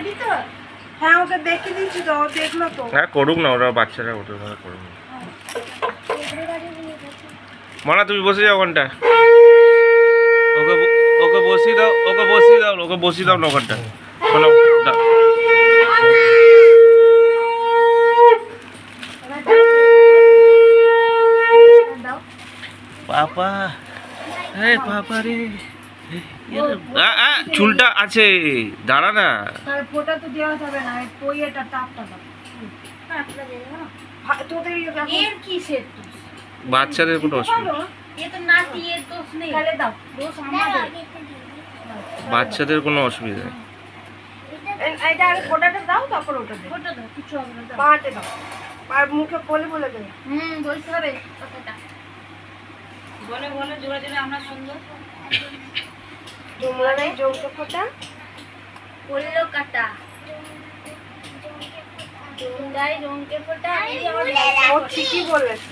খাবি তো? হ্যাঁ ওকে দেখিয়ে দিচ্ছি তো, ও দেখলো তো। হ্যাঁ করুক না, ওরা বাচ্চারা ওটা ওরা করুক না। মনা তুমি বসে যাও ওখানটা, ওকে বসিয়ে দাও, ওকে বসিয়ে দাও, ওকে বসিয়ে দাও না ওখানটা। শোনো দাও। পাপা, হ্যাঁ পাপা রে, চুলটা আছে, দাঁড়া না। ফোটা তো দেওয়া যাবে না, ওই এটা টাপটা দাও। এর কি সেট? বাচ্চাদের কোনো অসুবিধা, এ তো নাতি, এর দোষ নেই। তাহলে দাও, দোষ আমাদের। বাচ্চাদের কোনো অসুবিধা নেই। এইটা আগে ফোটাটা দাও, তারপর ওটা দাও। ফোটা দাও, কিছু হবে না, পাটে দাও। আর মুখে বলে বলে দেবে। বলতে হবে কথাটা। বলে বলে জোরে জোরে আমরা সুন্দর। তোমরা নাই জমকে ফোটা। বললো কাটা। জমদাই জমকে ফোটা। ও ঠিকই বলেছে।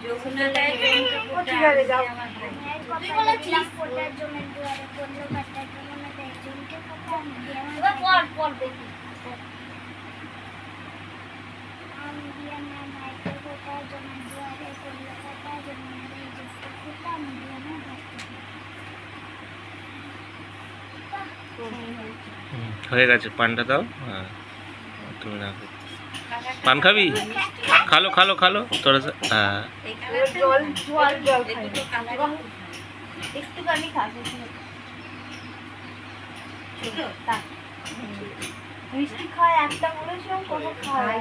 যমুনাটাই জমকে ফোটা। ঠিক আছে যাও। তুই বলেছিস ফোটার জমের দুয়ারে বললো কাটা, যমুনাটাই জমকে ফোটা। এবার পড় পড় দেখি। আমি দিয়া না মাইকে ফোটা জমের দুয়ারে বললো কাটা, যমুনাটাই জমকে ফোটা। আমি দিয়া না হয়ে গেছে, পানটা দাও। হ্যাঁ তুমি রাখো। পান খাবি? খালো খালো খালো তোরা। হ্যাঁ জল জল জল খাই একটুখানি খাস। মিষ্টি খায় একটা বলেছিলাম, কোনো খায়